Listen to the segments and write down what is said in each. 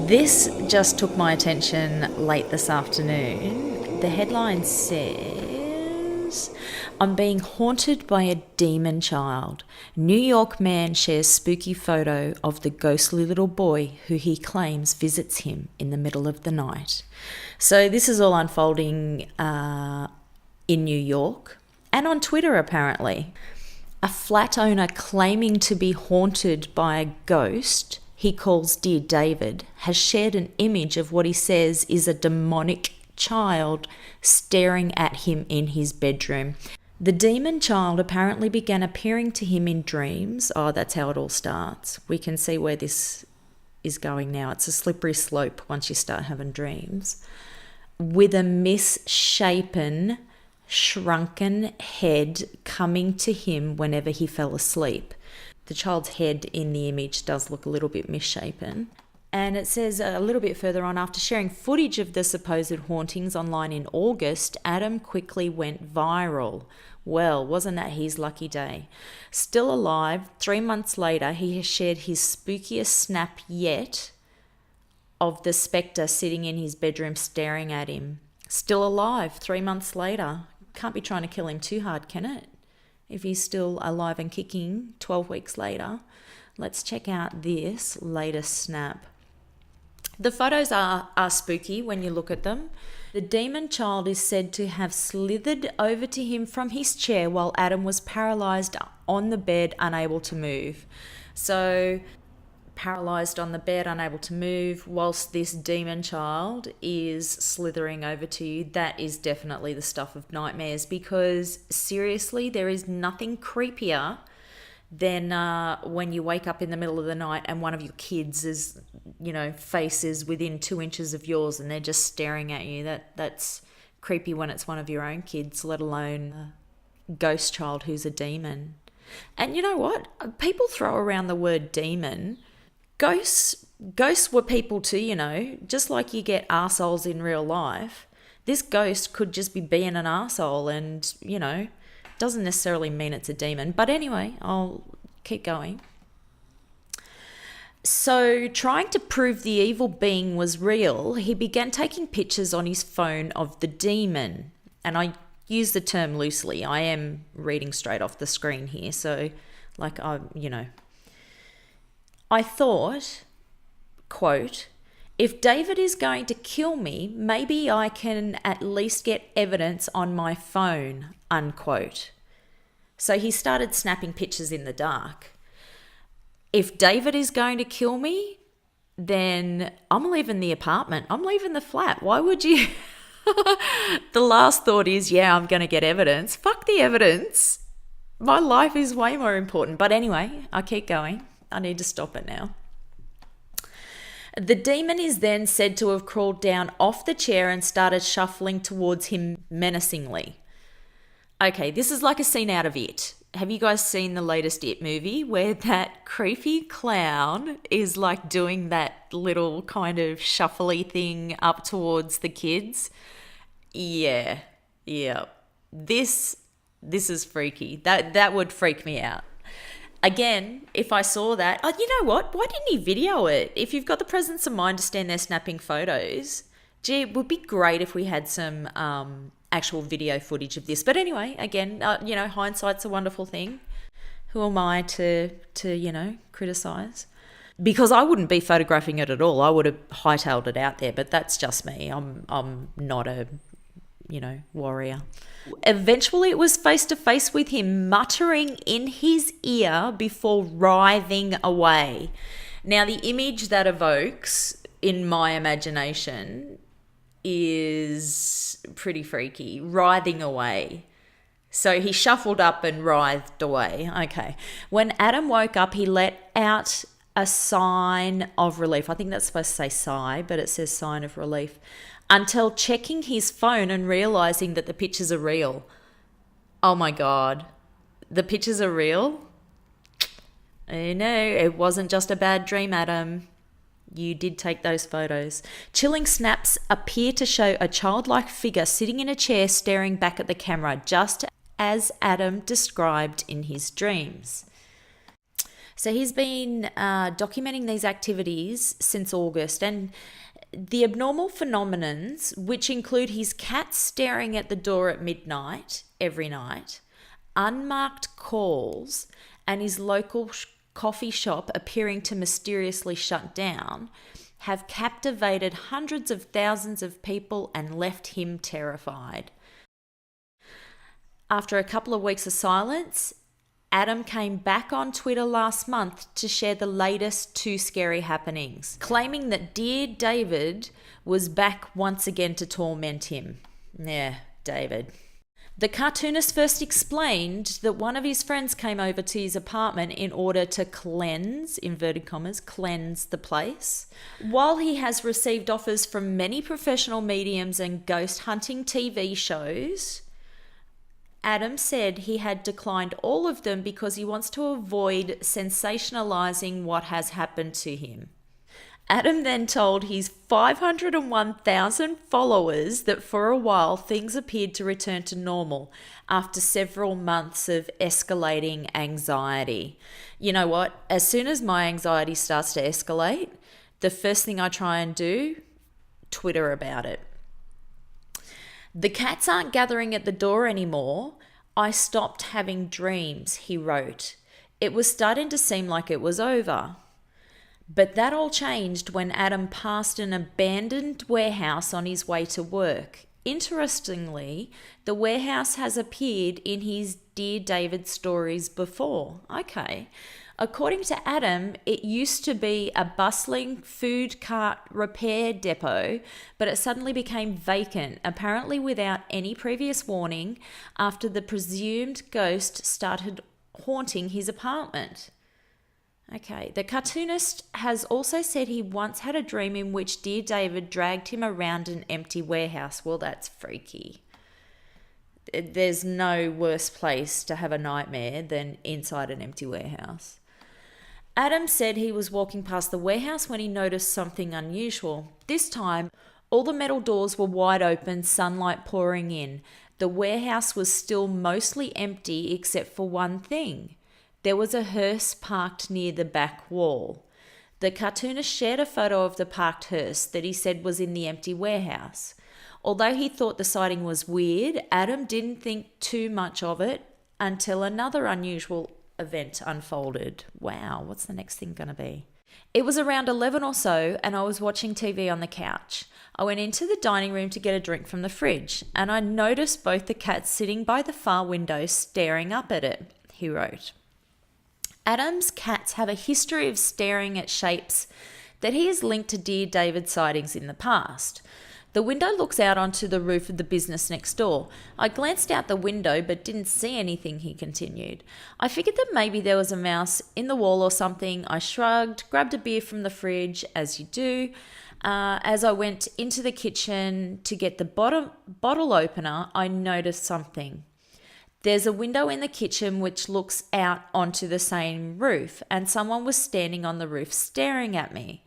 This just took my attention late this afternoon. The headline says, "I'm being haunted by a demon child. New York man shares spooky photo of the ghostly little boy who he claims visits him in the middle of the night." So this is all unfolding in New York and on Twitter apparently. A flat owner claiming to be haunted by a ghost he calls Dear David has shared an image of what he says is a demonic child staring at him in his bedroom. The demon child apparently began appearing to him in dreams. Oh, that's how it all starts. We can see where this is going now. It's a slippery slope once you start having dreams. With a misshapen, shrunken head coming to him whenever he fell asleep. The child's head in the image does look a little bit misshapen. And it says a little bit further on, after sharing footage of the supposed hauntings online in August, Adam quickly went viral. Well, wasn't that his lucky day? Still alive, 3 months later, he has shared his spookiest snap yet of the spectre sitting in his bedroom staring at him. Still alive, 3 months later. Can't be trying to kill him too hard, can it? If he's still alive and kicking 12 weeks later. Let's check out this latest snap. The photos are spooky when you look at them. The demon child is said to have slithered over to him from his chair while Adam was paralyzed on the bed, unable to move. So, paralyzed on the bed, unable to move, whilst this demon child is slithering over to you. That is definitely the stuff of nightmares, because seriously, there is nothing creepier than when you wake up in the middle of the night and one of your kids is, face is within 2 inches of yours and they're just staring at you. That's creepy when it's one of your own kids, let alone a ghost child who's a demon. And you know what? People throw around the word demon. Ghosts were people too, just like you get arseholes in real life. This ghost could just be being an arsehole and, doesn't necessarily mean it's a demon. But anyway, I'll keep going. So, trying to prove the evil being was real, he began taking pictures on his phone of the demon. And I use the term loosely. I am reading straight off the screen here. So, I thought, quote, "If David is going to kill me, maybe I can at least get evidence on my phone," unquote. So he started snapping pictures in the dark. If David is going to kill me, then I'm leaving the apartment. I'm leaving the flat. Why would you? The last thought is, I'm going to get evidence. Fuck the evidence. My life is way more important. But anyway, I keep going. I need to stop it now. The demon is then said to have crawled down off the chair and started shuffling towards him menacingly. Okay, this is like a scene out of It. Have you guys seen the latest It movie where that creepy clown is like doing that little kind of shuffly thing up towards the kids? Yeah. This is freaky. That would freak me out. Again, if I saw that, you know what? Why didn't he video it? If you've got the presence of mind to stand there snapping photos, gee, it would be great if we had some actual video footage of this. But anyway, again, hindsight's a wonderful thing. Who am I to criticize? Because I wouldn't be photographing it at all. I would have hightailed it out there, but that's just me. I'm not a warrior. Eventually it was face to face with him muttering in his ear before writhing away. Now the image that evokes in my imagination is pretty freaky. Writhing away. So he shuffled up and writhed away. Okay. When Adam woke up, he let out a sign of relief. I think that's supposed to say sigh, but it says sign of relief. Until checking his phone and realizing that the pictures are real. Oh my God. The pictures are real? Oh no, it wasn't just a bad dream, Adam. You did take those photos. Chilling snaps appear to show a childlike figure sitting in a chair staring back at the camera, just as Adam described in his dreams. So he's been documenting these activities since August, and the abnormal phenomenons, which include his cat staring at the door at midnight every night, unmarked calls, and his local coffee shop appearing to mysteriously shut down, have captivated hundreds of thousands of people and left him terrified. After a couple of weeks of silence, Adam came back on Twitter last month to share the latest two scary happenings, claiming that dear David was back once again to torment him. Yeah, David. The cartoonist first explained that one of his friends came over to his apartment in order to cleanse, inverted commas, cleanse the place. While he has received offers from many professional mediums and ghost hunting TV shows, Adam said he had declined all of them because he wants to avoid sensationalizing what has happened to him. Adam then told his 501,000 followers that for a while things appeared to return to normal after several months of escalating anxiety. You know what? As soon as my anxiety starts to escalate, the first thing I try and do, Twitter about it. The cats aren't gathering at the door anymore. I stopped having dreams, he wrote. It was starting to seem like it was over. But that all changed when Adam passed an abandoned warehouse on his way to work. Interestingly, the warehouse has appeared in his Dear David stories before. Okay. According to Adam, it used to be a bustling food cart repair depot, but it suddenly became vacant, apparently without any previous warning, after the presumed ghost started haunting his apartment. Okay, the cartoonist has also said he once had a dream in which Dear David dragged him around an empty warehouse. Well, that's freaky. There's no worse place to have a nightmare than inside an empty warehouse. Adam said he was walking past the warehouse when he noticed something unusual. This time, all the metal doors were wide open, sunlight pouring in. The warehouse was still mostly empty except for one thing. There was a hearse parked near the back wall. The cartoonist shared a photo of the parked hearse that he said was in the empty warehouse. Although he thought the sighting was weird, Adam didn't think too much of it until another unusual event unfolded. Wow, what's the next thing going to be? It was around 11 or so, and I was watching TV on the couch. I went into the dining room to get a drink from the fridge, and I noticed both the cats sitting by the far window staring up at it, he wrote. Adam's cats have a history of staring at shapes that he has linked to Dear David sightings in the past. The window looks out onto the roof of the business next door. I glanced out the window but didn't see anything, he continued. I figured that maybe there was a mouse in the wall or something. I shrugged, grabbed a beer from the fridge, as you do. As I went into the kitchen to get the bottle opener, I noticed something. There's a window in the kitchen which looks out onto the same roof, and someone was standing on the roof staring at me.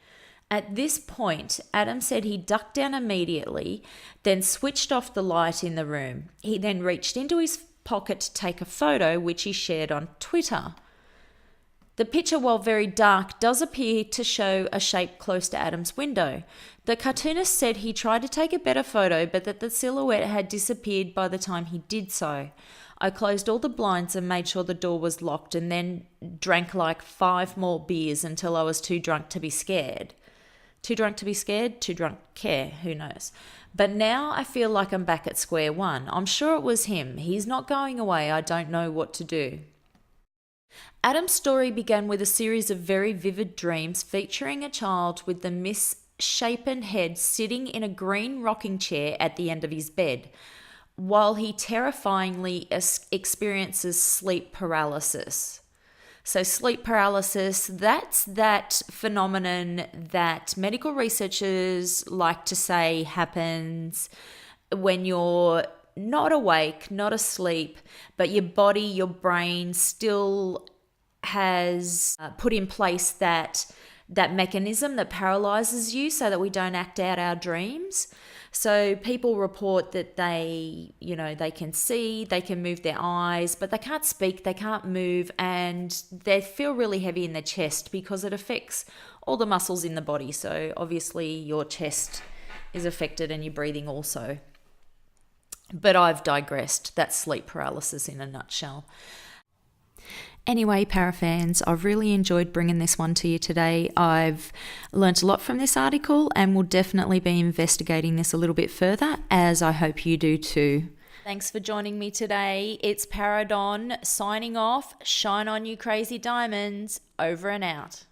At this point, Adam said he ducked down immediately, then switched off the light in the room. He then reached into his pocket to take a photo, which he shared on Twitter. The picture, while very dark, does appear to show a shape close to Adam's window. The cartoonist said he tried to take a better photo, but that the silhouette had disappeared by the time he did so. I closed all the blinds and made sure the door was locked, and then drank like 5 more beers until I was too drunk to be scared. Too drunk to be scared, too drunk to care, who knows. But now I feel like I'm back at square one. I'm sure it was him. He's not going away. I don't know what to do. Adam's story began with a series of very vivid dreams featuring a child with the misshapen head sitting in a green rocking chair at the end of his bed, while he terrifyingly experiences sleep paralysis. So sleep paralysis, that's that phenomenon that medical researchers like to say happens when you're not awake, not asleep, but your body, your brain still has put in place that that mechanism that paralyzes you so that we don't act out our dreams. So people report that they can see, they can move their eyes, but they can't speak, they can't move, and they feel really heavy in their chest because it affects all the muscles in the body. So obviously your chest is affected and your breathing also. But I've digressed. That's sleep paralysis in a nutshell. Anyway, parafans, I've really enjoyed bringing this one to you today. I've learnt a lot from this article and will definitely be investigating this a little bit further, as I hope you do too. Thanks for joining me today. It's ParaDon signing off. Shine on, you crazy diamonds. Over and out.